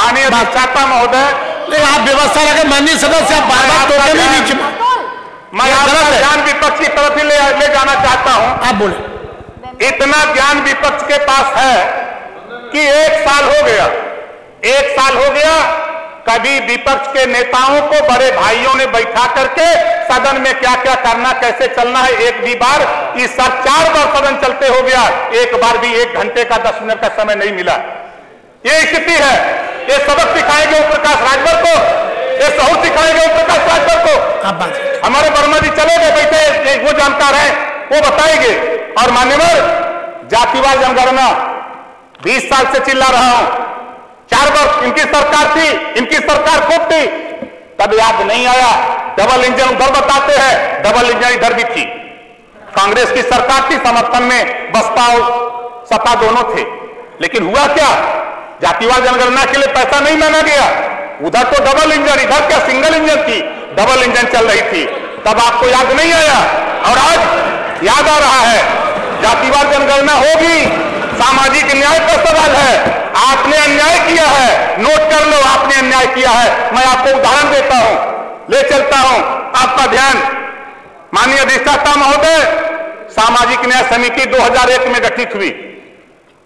माननीय अधिष्ठाता महोदय, आप व्यवस्था रखें। माननीय सदस्य आप बार बार टोके नहीं बीच में। मैं आपका ध्यान विपक्ष की तरफ ही ले जाना चाहता हूं। आप बोले। इतना ज्ञान विपक्ष के पास है कि 1 साल हो गया, 1 साल हो गया, कभी विपक्ष के नेताओं को बड़े भाइयों ने बैठा करके सदन में क्या क्या करना, कैसे चलना है, एक भी बार इस साल 4 बार सदन चलते हो गया, एक बार भी 1 घंटे का 10 मिनट का समय नहीं मिला। ये स्थिति है। ये सबक सिखाएंगे ओम प्रकाश राजभर को, ये सहूर सिखाएंगे ओम प्रकाश राजभर को। हमारे वर्मा जी चले गए, बैठे, वो जानकार है, वो बताएंगे। और मान्यवर, जातिवार जनगणना 20 साल से चिल्ला रहा हूं, 4 बार इनकी सरकार थी, इनकी सरकार खूब थी, तब याद नहीं आया। डबल इंजन उधर बताते हैं, डबल इंजन इधर भी थी। कांग्रेस की सरकार थी, समर्थन में बसपा और सपा दोनों थे, लेकिन हुआ क्या? जातिवार जनगणना के लिए पैसा नहीं मांगा गया। उधर तो डबल इंजन, इधर क्या सिंगल इंजन थी, डबल इंजन चल रही थी, तब आपको याद नहीं आया और आज याद आ रहा है। जातिवार जनगणना होगी, सामाजिक न्याय का सवाल है। आपने अन्याय किया है, नोट कर लो, आपने अन्याय किया है। मैं आपको उदाहरण देता हूं, ले चलता हूं आपका ध्यान। माननीय अधिष्ठाता महोदय, सामाजिक न्याय समिति 2001 में गठित हुई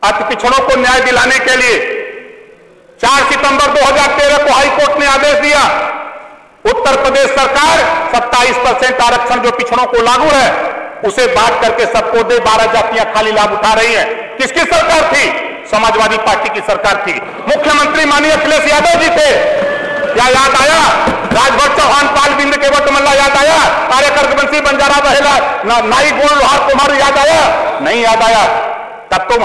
अति पिछड़ों को न्याय दिलाने के लिए। 4 सितंबर 2013 को हाईकोर्ट ने आदेश दिया, उत्तर प्रदेश सरकार 27% आरक्षण जो पिछड़ों को लागू है उसे बांट करके सबको दे, 12 जातियां खाली लाभ उठा रही है। किसकी सरकार थी? समाजवादी पार्टी की सरकार थी। मुख्यमंत्री माननीय अखिलेश यादव जी थे। क्या याद आया? राजभर चौहान, पाल बिंद केवट मल्ला याद आया? कार्यकर बंसी बंजारा बहेला, नाई गोल लोहार कुमार याद आया? नहीं याद आया। तब तो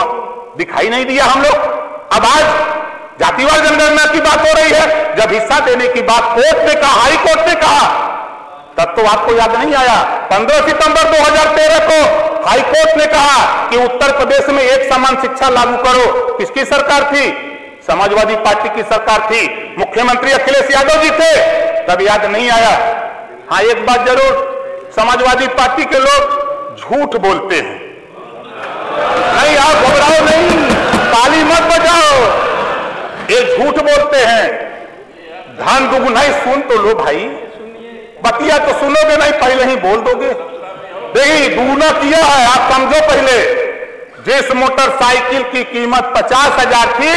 दिखाई नहीं दिया हम लोग। अब आज जातिवार जनगणना की बात हो रही है, जब हिस्सा देने की बात कोर्ट ने कहा, हाई कोर्ट ने कहा, तब तो आपको याद नहीं आया। 15 सितंबर 2013 को हाई कोर्ट ने कहा कि उत्तर प्रदेश में एक समान शिक्षा लागू करो। किसकी सरकार थी? समाजवादी पार्टी की सरकार थी। मुख्यमंत्री अखिलेश यादव जी थे, तब याद नहीं आया। हाँ, एक बात जरूर, समाजवादी पार्टी के लोग झूठ बोलते हैं। नहीं, आप घबराओ नहीं, ताली मत बजाओ, ये झूठ बोलते हैं। धन दुगुना ही सुन तो लो भाई, बतिया तो सुनोगे नहीं, पहले ही बोल दोगे। देखिए, दुगुना किया है, आप समझो। पहले जिस मोटरसाइकिल की कीमत 50,000 थी,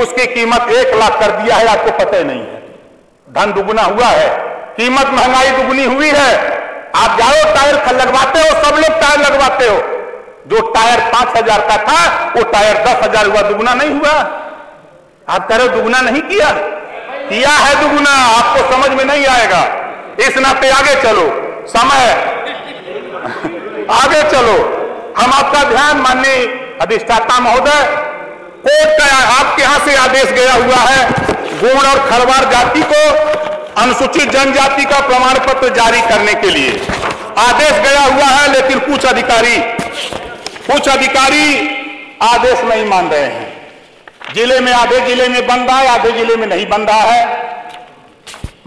उसकी कीमत 1 लाख कर दिया है, आपको पता ही नहीं है। धन दुगुना हुआ है, कीमत महंगाई दुगुनी हुई है। आप जाओ टायर लगवाते हो, सब लोग टायर लगवाते हो। जो टायर 5,000 का था, वो टायर 10,000 हुआ, दुगुना नहीं हुआ। आप कह रहे हो दुगुना नहीं किया, किया है दुगुना, आपको समझ में नहीं आएगा। इस नाते आगे चलो, समय आगे चलो। हम आपका ध्यान, माननीय अधिष्ठाता महोदय, कोर्ट का आपके यहां से आदेश गया हुआ है, गोंड और खरवार जाति को अनुसूचित जनजाति का प्रमाण पत्र जारी करने के लिए आदेश गया हुआ है, लेकिन कुछ अधिकारी आदेश नहीं मान रहे हैं। जिले में, आधे जिले में बन रहा है, आधे जिले में नहीं बन रहा है।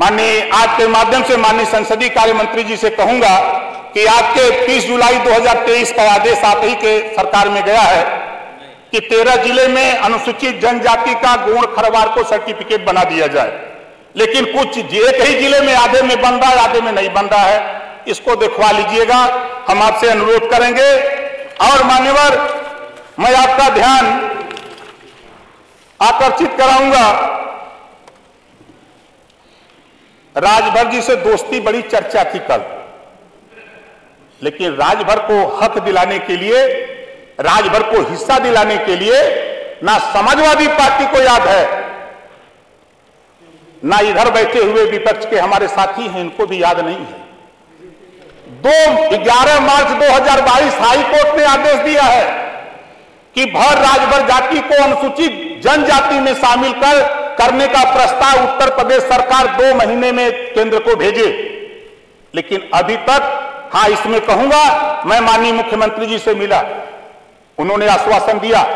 माननीय, आज के माध्यम से माननीय संसदीय कार्य मंत्री जी से कहूंगा कि आपके 30 जुलाई 2023 का आदेश आप ही के सरकार में गया है कि 13 जिले में अनुसूचित जनजाति का गोंड खरवार को सर्टिफिकेट बना दिया जाए, लेकिन कुछ एक ही जिले में आधे में बन रहा है, आधे में नहीं बन रहा है। इसको दिखवा लीजिएगा, हम आपसे अनुरोध करेंगे। और मान्यवर, मैं आपका ध्यान आकर्षित कराऊंगा, राजभर जी से दोस्ती बड़ी चर्चा थी कल, लेकिन राजभर को हक दिलाने के लिए, राजभर को हिस्सा दिलाने के लिए ना समाजवादी पार्टी को याद है, ना इधर बैठे हुए विपक्ष के हमारे साथी हैं, इनको भी याद नहीं है। 11 मार्च 2022 हाई कोर्ट ने आदेश दिया है कि भर राजभर जाति को अनुसूचित जनजाति में शामिल करने का प्रस्ताव उत्तर प्रदेश सरकार 2 महीने में केंद्र को भेजे, लेकिन अभी तक, हाँ इसमें कहूंगा, मैं माननीय मुख्यमंत्री जी से मिला, उन्होंने आश्वासन दिया।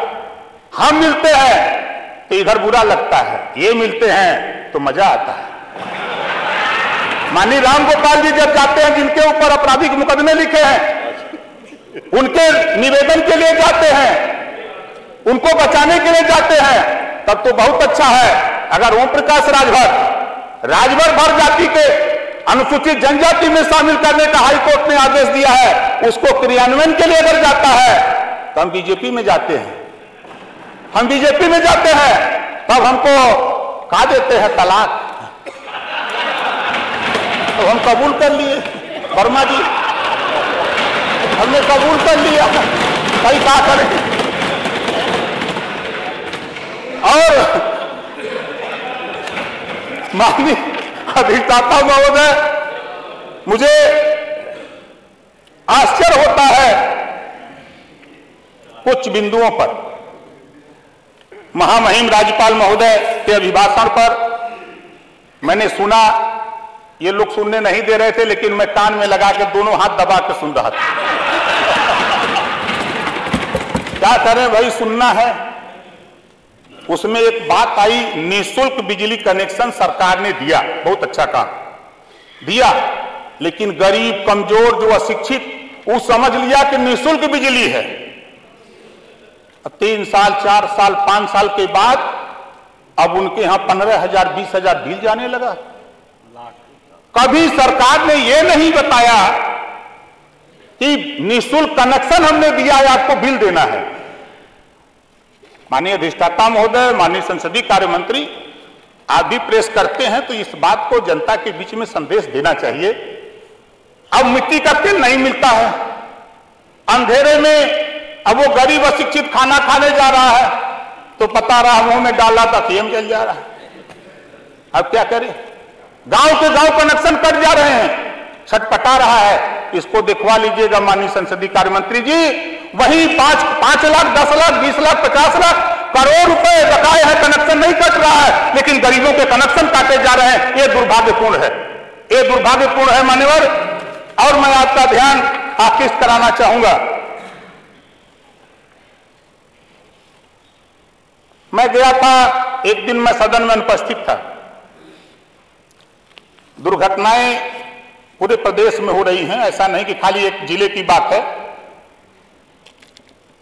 हम मिलते हैं तो इधर बुरा लगता है, ये मिलते हैं तो मजा आता है। माननीय राम गोपाल जी जब जाते हैं, जिनके ऊपर आपराधिक मुकदमे लिखे हैं, उनके निवेदन के लिए जाते हैं, उनको बचाने के लिए जाते हैं, तब तो बहुत अच्छा है। अगर ओम प्रकाश राजभर भर जाति के अनुसूचित जनजाति में शामिल करने का हाईकोर्ट ने आदेश दिया है, उसको क्रियान्वयन के लिए अगर जाता है तो हम बीजेपी में जाते हैं, हम बीजेपी में जाते हैं, तब हमको कहा देते हैं तलाक। तो हम कबूल कर लिए, वर्मा जी हमने कबूल कर लिया, कहीं क्या करें। और माननीय अधिष्ठाता महोदय, मुझे आश्चर्य होता है कुछ बिंदुओं पर। महामहिम राज्यपाल महोदय के अभिभाषण पर मैंने सुना, ये लोग सुनने नहीं दे रहे थे, लेकिन मैं कान में लगा के दोनों हाथ दबा के सुन रहा था। क्या करें भाई, सुनना है। उसमें एक बात आई, निःशुल्क बिजली कनेक्शन सरकार ने दिया, बहुत अच्छा काम दिया, लेकिन गरीब कमजोर जो अशिक्षित वो समझ लिया कि निःशुल्क बिजली है। 3 साल 4 साल 5 साल के बाद अब उनके यहां 15,000 20,000 बिल जाने लगा। कभी सरकार ने यह नहीं बताया कि निःशुल्क कनेक्शन हमने दिया है, आपको बिल देना है। माननीय अधिष्ठाता महोदय, माननीय संसदीय कार्य मंत्री, आप भी प्रेस करते हैं तो इस बात को जनता के बीच में संदेश देना चाहिए। अब मिट्टी का तेल नहीं मिलता है, अंधेरे में अब वो गरीब अशिक्षित खाना खाने जा रहा है तो पता रहा मुंह में डाला था सीएम जल जा रहा है। अब क्या करें, गांव के गांव कनेक्शन कट जा रहे हैं, छटपटा रहा है। इसको दिखवा लीजिएगा माननीय संसदीय कार्य मंत्री जी। वहीं 5 लाख 10 लाख 20 लाख 50 लाख करोड़ रुपए बकाए हैं, कनेक्शन नहीं कट रहा है, लेकिन गरीबों के कनेक्शन काटे जा रहे हैं। ये दुर्भाग्यपूर्ण है, ये दुर्भाग्यपूर्ण है मान्यवर। और मैं आपका ध्यान आकृष्ट कराना चाहूंगा, मैं गया था एक दिन, मैं सदन में अनुपस्थित था। दुर्घटनाएं पूरे प्रदेश में हो रही हैं, ऐसा नहीं कि खाली एक जिले की बात है।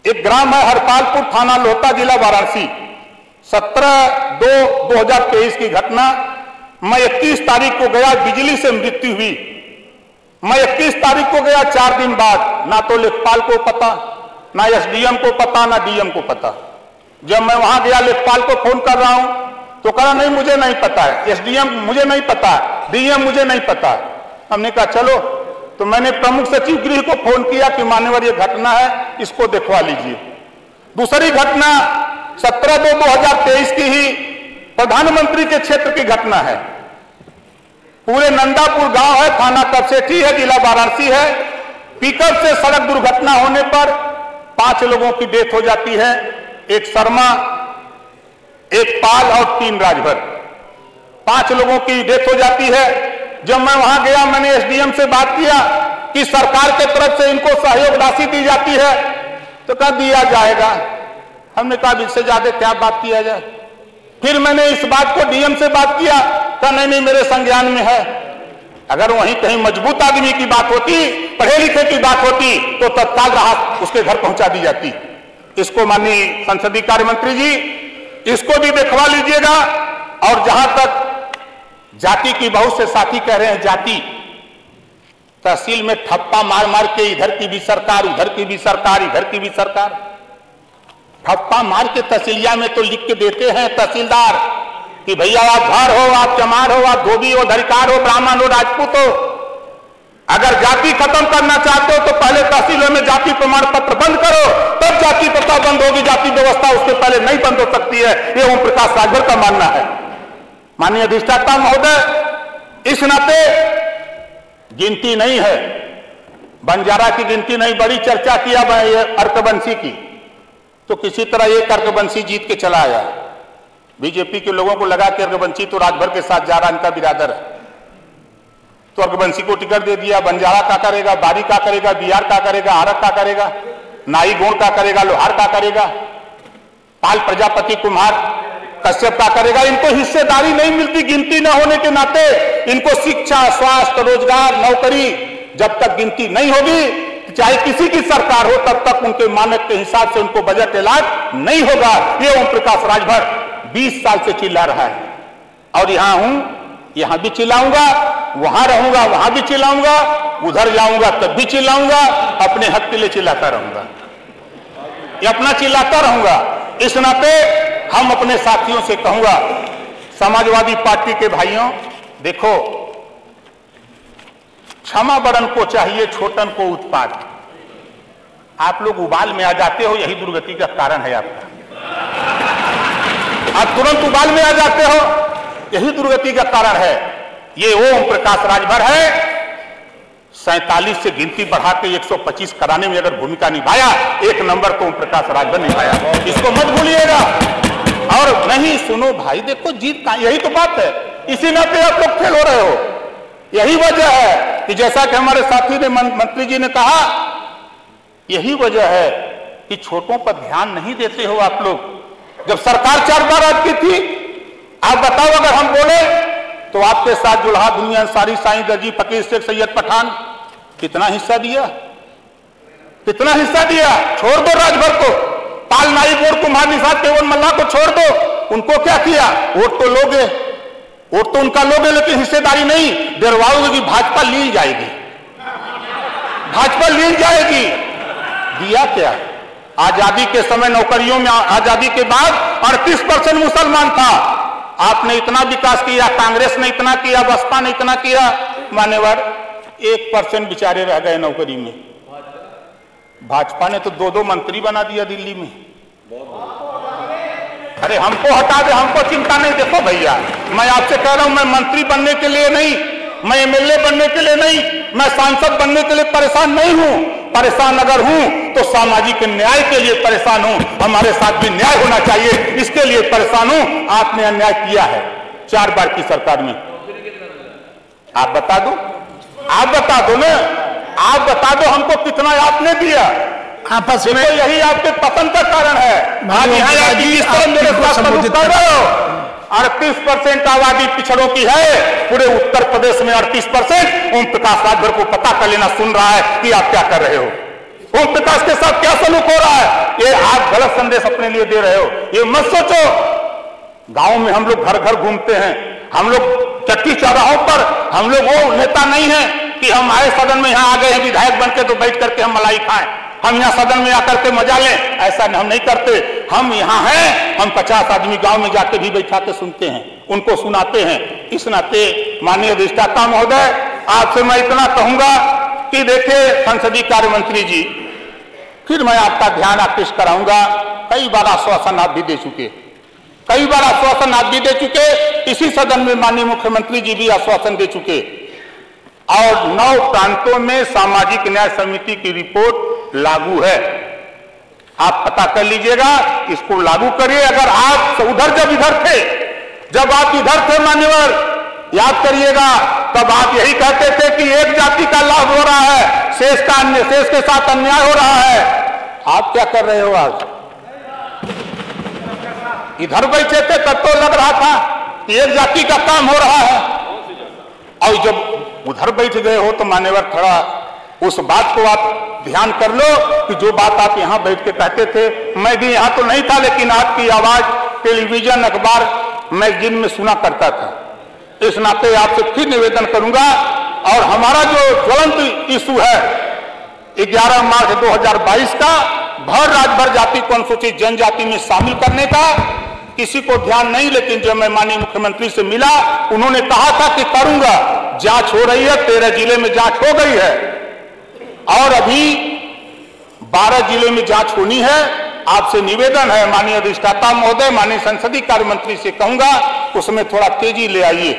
एक ग्राम है हरपालपुर, थाना लोहता, जिला वाराणसी। 17/2/2023 की घटना। मैं 31 तारीख को गया, बिजली से मृत्यु हुई। मैं 31 तारीख को गया, 4 दिन बाद ना तो लेखपाल को पता, ना एसडीएम को पता, ना डीएम को पता। जब मैं वहां गया, लेखपाल को फोन कर रहा हूं तो कहा नहीं मुझे नहीं पता है, एसडीएम मुझे नहीं पता, डीएम मुझे नहीं पता। हमने कहा चलो, तो मैंने प्रमुख सचिव गृह को फोन किया कि मान्यवर ये घटना है, इसको दिखवा लीजिए। दूसरी घटना 17/2/2023 की ही प्रधानमंत्री के क्षेत्र की घटना है। पूरे नंदापुर गांव है, थाना कपसेठी है, जिला वाराणसी है। पिकअप से सड़क दुर्घटना होने पर 5 लोगों की डेथ हो जाती है, एक शर्मा, एक पाल और 3 राजभर। 5 लोगों की डेथ हो जाती है। जब मैं वहां गया, मैंने एसडीएम से बात किया कि सरकार के तरफ से इनको सहयोग राशि दी जाती है, तो कहा दिया जाएगा। हमने कहा इससे ज्यादा क्या बात किया जाए। फिर मैंने इस बात को डीएम से बात किया, कहा नहीं मेरे संज्ञान में है। अगर वहीं कहीं मजबूत आदमी की बात होती, पढ़े लिखे की बात होती, तो तत्काल राहत उसके घर पहुंचा दी जाती। इसको माननीय संसदीय कार्य मंत्री जी, इसको भी दिखवा लीजिएगा। और जहां तक जाति की, बहुत से साथी कह रहे हैं जाति, तहसील में ठप्पा मार मार के इधर की भी सरकार, उधर की भी सरकार, इधर की भी सरकार, ठप्पा मार के तहसीलिया में तो लिख के देते हैं तहसीलदार कि भैया आप धार हो, आप चमार हो, आप धोबी हो, धरिकार हो, ब्राह्मण हो, राजपूत हो, अगर जाति खत्म करना चाहते हो तो पहले तहसीलों में जाति प्रमाण पत्र बंद करो, तब जाति प्रथा बंद होगी। जाति व्यवस्था उसके पहले नहीं बंद हो सकती है। ये ओम प्रकाश राजभर का मानना है। माननीय अधिष्ठाता महोदय, इस नाते गिनती नहीं है, बंजारा की गिनती नहीं, बड़ी चर्चा किया अर्कबंसी की, तो किसी तरह एक अर्कबंसी जीत के चला आया। बीजेपी के लोगों को लगा कि अर्कबंसी तो राजभर के साथ जा रहा, इनका बिरादर है, तो अर्कबंसी को टिकट दे दिया। बंजारा का करेगा, बारी का करेगा, बिहार का करेगा, आरक का करेगा, नाई गोंड का करेगा, लोहार का करेगा, पाल प्रजापति कुम्हार कश्यप का करेगा। इनको हिस्सेदारी नहीं मिलती गिनती न होने के नाते। इनको शिक्षा, स्वास्थ्य, रोजगार, नौकरी जब तक गिनती नहीं होगी, चाहे किसी की सरकार हो, तब तक उनके मानक के हिसाब से उनको बजट ऐलान नहीं होगा। ये ओम प्रकाश राजभर 20 साल से चिल्ला रहा है। और यहां हूं, यहां भी चिल्लाऊंगा, वहां रहूंगा वहां भी चिल्लाऊंगा, उधर जाऊंगा तब भी चिल्लाऊंगा, अपने हक के लिए चिल्लाता रहूंगा, ये अपना चिल्लाता रहूंगा। इस नाते हम अपने साथियों से कहूंगा, समाजवादी पार्टी के भाइयों, देखो क्षमा बड़न को चाहिए छोटन को उत्पात। आप लोग उबाल में आ जाते हो, यही दुर्गति का कारण है आपका। आप तुरंत उबाल में आ जाते हो, यही दुर्गति का कारण है। ये ओम प्रकाश राजभर है, 47 से गिनती बढ़ा के 125 कराने में अगर भूमिका निभाया, 1 नंबर को ओम प्रकाश राजभर निभाया, इसको मत भूलिएगा। और नहीं सुनो भाई, देखो जीत का यही तो बात है, इसी नाते आप लोग फेल हो रहे हो। यही वजह है कि जैसा कि हमारे साथी ने मंत्री जी ने कहा, यही वजह है कि छोटों पर ध्यान नहीं देते हो आप लोग। जब सरकार 4 बार आपकी थी, आप बताओ अगर हम बोले तो आपके साथ जुल्हा दुनिया अंसारी, साईं दर्जी, फकीर शेख, सैयद पठान कितना हिस्सा दिया, कितना हिस्सा दिया। छोड़ दो राजभर को, पाल नाई बोर्ड को, महानिसाद केवल मल्ला को छोड़ दो, उनको क्या किया, वोट तो लोगे, वोट तो उनका लोगे, लेकिन हिस्सेदारी नहीं डरवाओगे कि भाजपा लील जाएगी, भाजपा लील जाएगी। दिया क्या? आजादी के समय नौकरियों में, आजादी के बाद 38% मुसलमान था, आपने इतना विकास किया, कांग्रेस ने इतना किया, बसपा ने इतना किया, मान्यवर 1% बेचारे रह गए नौकरी में। भाजपा ने तो 2-2 मंत्री बना दिया दिल्ली में। अरे हमको हटा दे, हमको चिंता नहीं। देखो भैया, मैं आपसे कह रहा हूं, मैं मंत्री बनने के लिए नहीं, मैं एमएलए बनने के लिए नहीं, मैं सांसद बनने के लिए परेशान नहीं हूं। परेशान अगर हूं तो सामाजिक न्याय के लिए परेशान हूं, हमारे साथ भी न्याय होना चाहिए, इसके लिए परेशान हूं। आपने अन्याय किया है 4 बार की सरकार में, आप बता दो, आप बता दो ना, आप बता दो हमको कितना आपने दिया आपस में। यही आपके पसंद का कारण है। आप यहाँ इस तरह मेरे साथ संबोधित कर रहे हो। 38% आबादी पिछड़ों की है पूरे उत्तर प्रदेश में, 38%। ओम प्रकाश राजभर को पता कर लेना, सुन रहा है कि आप क्या कर रहे हो, ओम प्रकाश के साथ क्या सलूक हो रहा है। ये आप गलत संदेश अपने लिए दे रहे हो, ये मत सोचो। गांव में हम लोग घर घर घूमते हैं, हम लोग चट्टी चौराहों पर, हम लोग वो नेता नहीं है कि हम आए सदन में, यहाँ आ गए हैं विधायक बनके तो बैठ करके हम मलाई खाएं, हम यहाँ सदन में आकर के मजा लें, ऐसा हम नहीं करते। हम यहाँ हैं, हम 50 आदमी गांव में जाके भी बैठा के सुनते हैं, उनको सुनाते हैं। इस नाते माननीय अधिष्ठाता महोदय, आपसे मैं इतना कहूंगा कि देखिए संसदीय कार्य मंत्री जी, फिर मैं आपका ध्यान आकृष्ट कराऊंगा। कई बार आश्वासन आप भी दे चुके, कई बार आश्वासन आप भी दे चुके, इसी सदन में माननीय मुख्यमंत्री जी भी आश्वासन दे चुके। और 9 प्रांतों में सामाजिक न्याय समिति की रिपोर्ट लागू है, आप पता कर लीजिएगा, इसको लागू करिए। अगर आप उधर जब इधर थे, जब आप इधर थे मान्यवर, याद करिएगा, तब आप यही कहते थे कि एक जाति का लाभ हो रहा है, शेष के साथ अन्याय हो रहा है। आप क्या कर रहे हो आज? इधर बैठे थे तब तो लग रहा था कि एक जाति का काम हो रहा है, और जब उधर बैठ गए हो तो मान्यवर थोड़ा उस बात को आप ध्यान कर लो कि जो बात आप यहाँ बैठ के कहते थे, मैं भी यहाँ तो नहीं था, लेकिन आपकी आवाज टेलीविजन, अखबार, मैगजीन में सुना करता था। इस नाते आपसे फिर निवेदन करूंगा, और हमारा जो ज्वलंत इशू है 11 मार्च 2022 का भर राजभर जाति को अनुसूचित जनजाति में शामिल करने का, किसी को ध्यान नहीं, लेकिन जब मैं माननीय मुख्यमंत्री से मिला, उन्होंने कहा था कि करूंगा। जांच हो रही है, 13 जिले में जांच हो गई है, और अभी 12 जिले में जांच होनी है। आपसे निवेदन है माननीय अधिष्ठाता महोदय, माननीय संसदीय कार्य मंत्री से कहूंगा, उसमें थोड़ा तेजी ले आइए,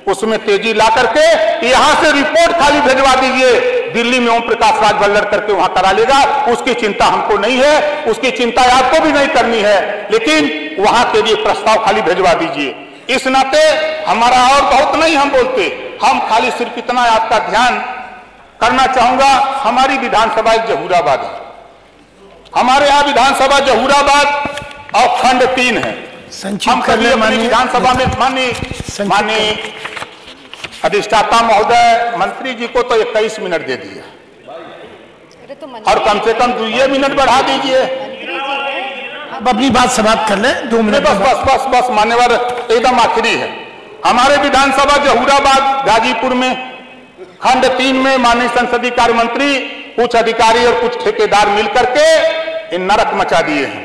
उसमें तेजी ला करके यहां से रिपोर्ट खाली भेजवा दीजिए। दिल्ली में ओम प्रकाश राजभर लड़ करके वहां करा लेगा, उसकी चिंता हमको नहीं है, उसकी चिंता आपको भी नहीं करनी है, लेकिन वहां के लिए प्रस्ताव खाली भेजवा दीजिए। इस नाते हमारा और बहुत नहीं हम बोलते, हम खाली सिर्फ इतना आपका ध्यान करना चाहूंगा। हमारी विधानसभा एक जहूराबाद है, हमारे यहाँ विधानसभा जहूराबाद और खंड 3 है। हम कभी अपनी विधानसभा में माननीय अधिष्ठाता महोदय मंत्री जी को तो 21 मिनट दे दिया, और कम से कम 2 मिनट बढ़ा दीजिए। अब अपनी बात समाप्त कर लें, 2 मिनट। बस मान्यवर एकदम आखिरी है, हमारे विधानसभा जहूराबाद गाजीपुर में खंड 3 में माननीय संसदीय कार्य मंत्री, कुछ अधिकारी और कुछ ठेकेदार मिलकर के इन नरक मचा दिए हैं,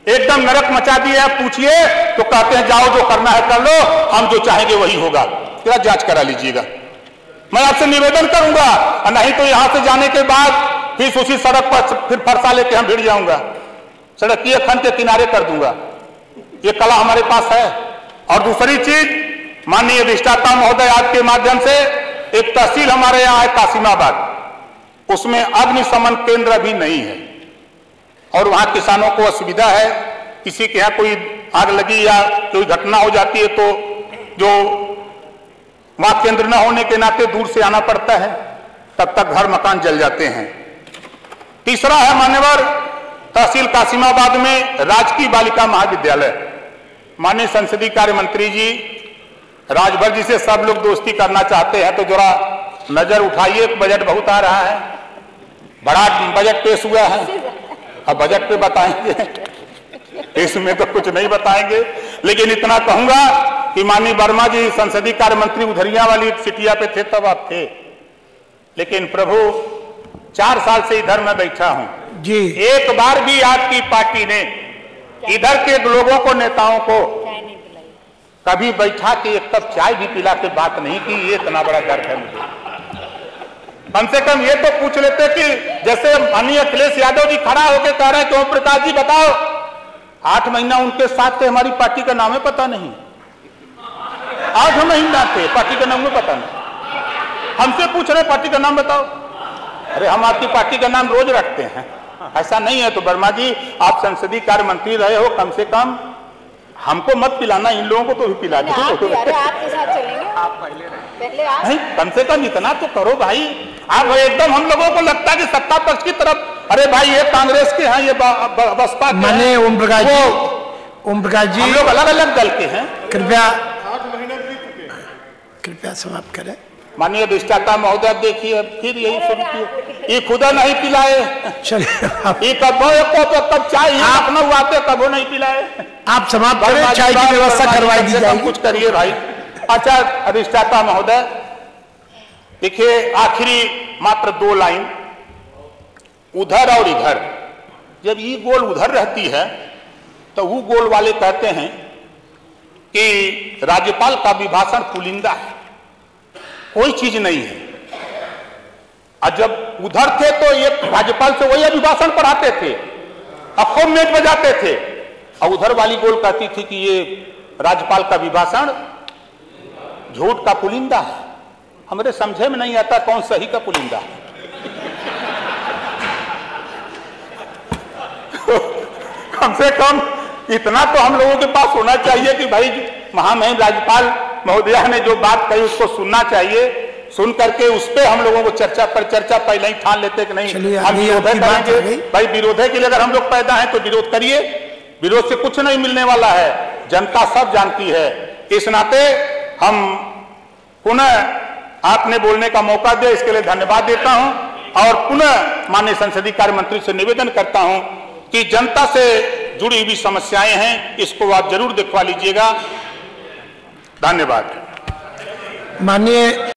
एकदम नरक मचा दिए हैं। पूछिए तो कहते हैं जाओ जो करना है कर लो, हम जो चाहेंगे वही होगा। क्या जांच करा लीजिएगा। मैं आपसे निवेदन करूंगा, नहीं तो यहां से जाने के बाद फिर उसी सड़क पर फिर फरसा लेके हम भिड़ जाऊंगा, सड़कीय खंड के किनारे कर दूंगा। ये कला हमारे पास है। और दूसरी चीज, माननीय अधिष्ठाता महोदय आपके माध्यम से एक तहसील हमारे यहाँ है कासिमाबाद, उसमें अग्निशमन केंद्र भी नहीं है और वहां किसानों को असुविधा है। किसी के यहाँ कोई आग लगी या कोई घटना हो जाती है तो जो वहां केंद्र न होने के नाते दूर से आना पड़ता है, तब तक घर मकान जल जाते हैं। तीसरा है मान्यवर तहसील कासिमाबाद में राजकीय बालिका महाविद्यालय। माननीय संसदीय कार्य मंत्री जी, राजभर जी से सब लोग दोस्ती करना चाहते हैं तो जरा नजर उठाइए, बजट बहुत आ रहा है, बड़ा बजट पेश हुआ है, अब बजट पे बताएंगे, इसमें तो कुछ नहीं बताएंगे। लेकिन इतना कहूंगा कि माननीय वर्मा जी संसदीय कार्य मंत्री उधरिया वाली सिटिया पे थे तब आप थे, लेकिन प्रभु 4 साल से इधर मैं बैठा हूं जी, एक बार भी आपकी पार्टी ने इधर के लोगों को, नेताओं को कभी बैठा के एक कप चाय भी पिला के बात नहीं की। ये इतना बड़ा गर्व है मुझे। कम से कम ये तो पूछ लेते कि जैसे माननीय अखिलेश यादव जी खड़ा होकर कह रहे हैं कि ओम प्रकाश जी बताओ, 8 महीना उनके साथ थे, हमारी पार्टी का नाम है पता नहीं, 8 महीना थे, पार्टी का नाम पता नहीं, हमसे पूछ रहे पार्टी का नाम बताओ। अरे हम आपकी पार्टी का नाम रोज रखते हैं, ऐसा नहीं है। तो वर्मा जी आप संसदीय कार्य मंत्री रहे हो, कम से कम हमको मत पिलाना, इन लोगों को तो भी पिला दो। आपके साथ चलेंगे, आप पहले आप नहीं, कम से कम इतना तो करो भाई। आप एकदम हम लोगों को लगता है कि सत्ता पक्ष की तरफ, अरे भाई ये कांग्रेस के हैं, ये बसपा के माने ओम प्रकाश जी, हम लोग अलग अलग दल के हैं। कृपया 8 महीने कृपया समाप्त करें। माननीय अधिष्ठाता महोदय देखिए फिर यही शुरू किए, ये खुदा नहीं पिलाए, चलिए कब चाय अपना हुआते कबो नहीं पिलाए। आप समाप्त करें, चाय की व्यवस्था करवाई दी जाएगी। कुछ करिए भाई। अच्छा अधिष्ठाता महोदय देखिए, आखिरी मात्र 2 लाइन, उधर और इधर, जब ये गोल उधर रहती है तो वो गोल वाले कहते हैं कि राज्यपाल का अभिभाषण पुलिंदा है, कोई चीज नहीं है। और जब उधर थे तो ये राज्यपाल से वही अभिभाषण पढ़ाते थे और खूब मेज बजाते थे, और उधर वाली गोल कहती थी कि ये राज्यपाल का अभिभाषण झूठ का पुलिंदा है। हमारे समझे में नहीं आता कौन सही का पुलिंदा है। कम से कम इतना तो हम लोगों के पास होना चाहिए कि भाई महामहिम राज्यपाल महोदया ने जो बात कही उसको सुनना चाहिए, सुन करके उस पर हम लोगों को चर्चा पहले ही ठान लेते कि नहीं हम विरोध करेंगे। भाई विरोध के लिए अगर हम लोग पैदा हैं तो विरोध करिए, विरोध से कुछ नहीं मिलने वाला है, जनता सब जानती है। इस नाते हम पुनः आपने बोलने का मौका दिया, इसके लिए धन्यवाद देता हूं और पुनः माननीय संसदीय कार्य मंत्री से निवेदन करता हूं कि जनता से जुड़ी हुई समस्याएं हैं, इसको आप जरूर दिखवा लीजिएगा। धन्यवाद। माननीय